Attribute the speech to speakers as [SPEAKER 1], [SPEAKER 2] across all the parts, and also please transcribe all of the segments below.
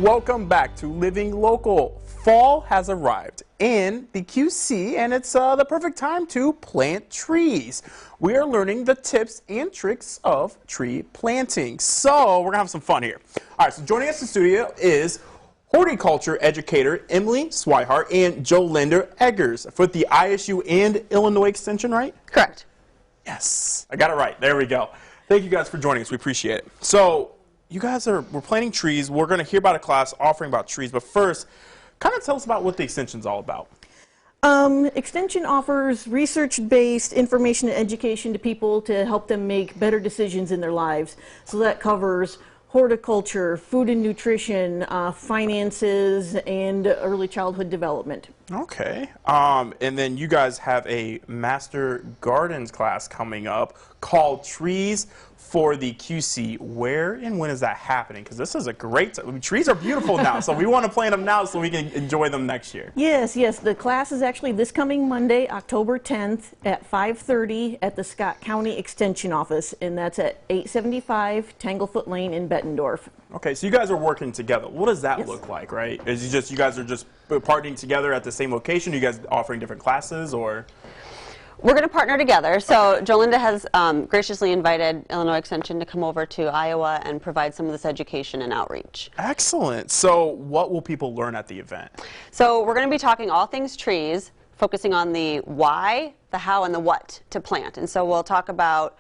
[SPEAKER 1] Welcome back to Living Local. Fall has arrived in the QC, and it's the perfect time to plant trees. We are learning the tips and tricks of tree planting. So we're gonna have some fun here. All right, so joining us in the studio is horticulture educator Emily Swihart and Jolanda Eggers for the ISU and Illinois Extension, right?
[SPEAKER 2] Correct.
[SPEAKER 1] Yes, I got it right. There we go. Thank you guys for joining us. We appreciate it. So you guys we're planting trees. We're going to hear about a class offering about trees, but first, kind of tell us about what the Extension's all about.
[SPEAKER 3] Extension offers research-based information and education to people to help them make better decisions in their lives. So that covers horticulture, food and nutrition, finances, and early childhood development.
[SPEAKER 1] Okay. And then you guys have a Master Gardens class coming up called Trees for the QC. Where and when is that happening? Because this is a great, trees are beautiful now, so we want to plant them now so we can enjoy them next year.
[SPEAKER 3] Yes, yes. The class is actually this coming Monday, October 10th at 5:30 at the Scott County Extension Office, and that's at 875 Tanglefoot Lane in Bettendorf.
[SPEAKER 1] Okay, so you guys are working together. What does that look like, right? Is it just you guys are just partnering together at the same location? Are you guys offering different classes, or?
[SPEAKER 2] We're going to partner together. So Jolanda has graciously invited Illinois Extension to come over to Iowa and provide some of this education and outreach.
[SPEAKER 1] Excellent. So what will people learn at the event?
[SPEAKER 2] So we're going to be talking all things trees, focusing on the why, the how, and the what to plant. And so we'll talk about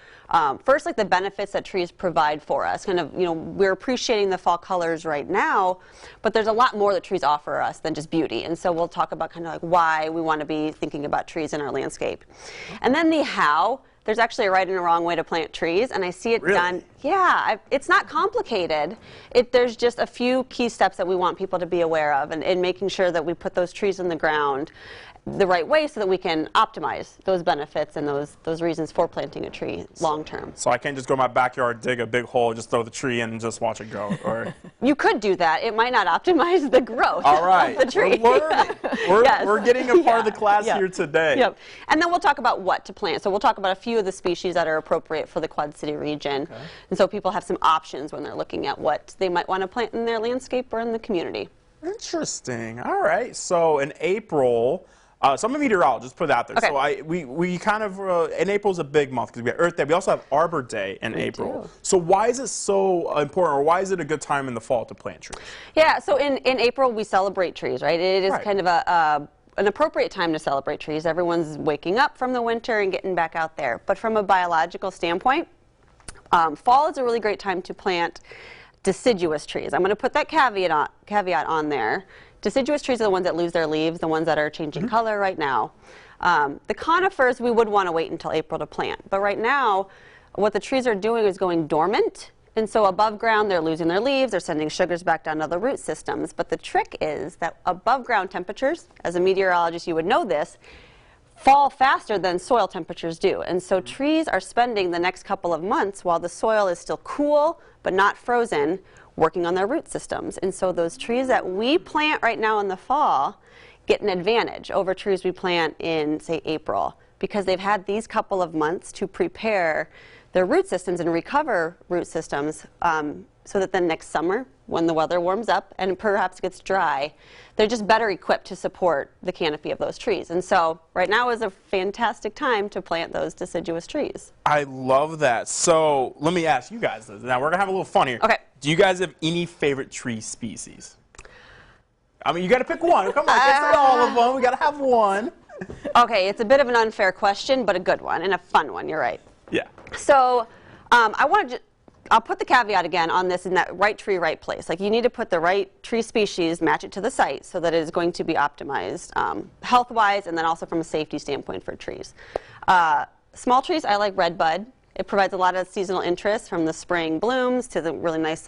[SPEAKER 2] first, like the benefits that trees provide for us. Kind of, you know, we're appreciating the fall colors right now, but there's a lot more that trees offer us than just beauty. And so we'll talk about kind of like why we want to be thinking about trees in our landscape. And then the how. There's actually a right and a wrong way to plant trees, and I see it done. Yeah, it's not complicated. There's just a few key steps that we want people to be aware of, and making sure that we put those trees in the ground the right way so that we can optimize those benefits and those reasons for planting a tree long term.
[SPEAKER 1] So I can't just go in my backyard, dig a big hole, just throw the tree in and just watch it grow, or?
[SPEAKER 2] You could do that. It might not optimize the growth of the tree.
[SPEAKER 1] We're learning. We're getting a part of the class here today.
[SPEAKER 2] Yep. And then we'll talk about what to plant. So we'll talk about a few of the species that are appropriate for the Quad City region. Okay. And so people have some options when they're looking at what they might want to plant in their landscape or in the community.
[SPEAKER 1] Interesting. All right. So in April, so I'm a meteorologist, put it out there.
[SPEAKER 2] Okay.
[SPEAKER 1] So we kind of, and April's a big month because we have Earth Day. We also have Arbor Day in April. So why is it so important, or why is it a good time in the fall to plant trees?
[SPEAKER 2] Yeah, so in April we celebrate trees, right? It is kind of an appropriate time to celebrate trees. Everyone's waking up from the winter and getting back out there. But from a biological standpoint, fall is a really great time to plant deciduous trees. I'm going to put that caveat on there. Deciduous trees are the ones that lose their leaves, the ones that are changing color right now. The conifers, we would want to wait until April to plant. But right now, what the trees are doing is going dormant. And so above ground, they're losing their leaves. They're sending sugars back down to the root systems. But the trick is that above ground temperatures, as a meteorologist, you would know this, fall faster than soil temperatures do. And so trees are spending the next couple of months while the soil is still cool but not frozen, working on their root systems. And so those trees that we plant right now in the fall get an advantage over trees we plant in, say, April, because they've had these couple of months to prepare their root systems and recover root systems so that then next summer, when the weather warms up and perhaps gets dry, they're just better equipped to support the canopy of those trees. And so right now is a fantastic time to plant those deciduous trees.
[SPEAKER 1] I love that. So let me ask you guys this. Now we're going to have a little fun here.
[SPEAKER 2] Okay.
[SPEAKER 1] Do you guys have any favorite tree species? I mean, you got to pick one. Come on, can't say all of them. We got to have one.
[SPEAKER 2] Okay, it's a bit of an unfair question, but a good one and a fun one. You're right.
[SPEAKER 1] Yeah.
[SPEAKER 2] So I'll put the caveat again on this, in that right tree, right place. Like, you need to put the right tree species, match it to the site so that it is going to be optimized health-wise and then also from a safety standpoint for trees. Small trees, I like redbud. It provides a lot of seasonal interest, from the spring blooms to the really nice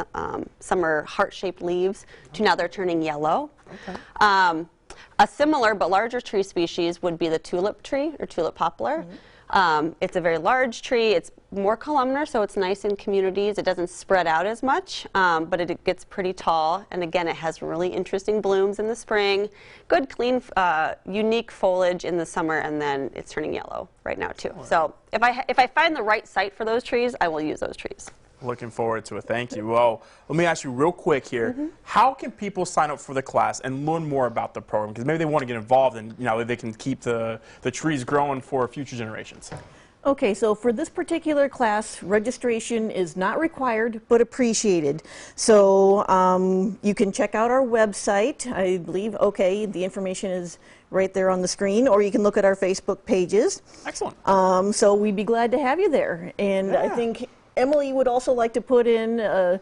[SPEAKER 2] summer heart-shaped leaves to now they're turning yellow. Okay. A similar but larger tree species would be the tulip tree or tulip poplar. It's a very large tree. It's more columnar, so it's nice in communities. It doesn't spread out as much, but it gets pretty tall. And again, it has really interesting blooms in the spring, good, clean, unique foliage in the summer, and then it's turning yellow right now too. So if I find the right site for those trees, I will use those trees.
[SPEAKER 1] Looking forward to it. Thank you. Well, let me ask you real quick here. How can people sign up for the class and learn more about the program? Because maybe they want to get involved and they can keep the trees growing for future generations.
[SPEAKER 3] Okay, so for this particular class, registration is not required but appreciated. So you can check out our website, I believe. Okay, the information is right there on the screen, or you can look at our Facebook pages.
[SPEAKER 1] Excellent.
[SPEAKER 3] So we'd be glad to have you there. And I think Emily would also like to put in a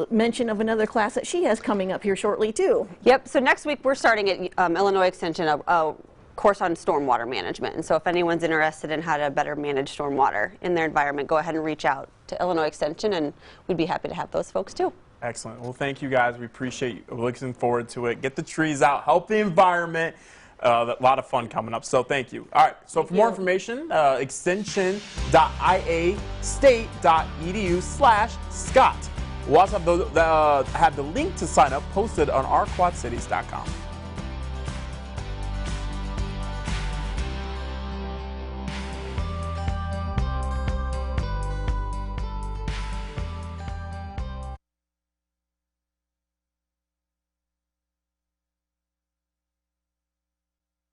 [SPEAKER 3] mention of another class that she has coming up here shortly, too.
[SPEAKER 2] Yep, so next week we're starting at Illinois Extension a course on stormwater management. And so if anyone's interested in how to better manage stormwater in their environment, go ahead and reach out to Illinois Extension, and we'd be happy to have those folks, too.
[SPEAKER 1] Excellent. Well, thank you, guys. We appreciate you. We're looking forward to it. Get the trees out, help the environment. A lot of fun coming up, so thank you. All right, so for more information, extension.iastate.edu/Scott. We'll also have the link to sign up posted on ourquadcities.com.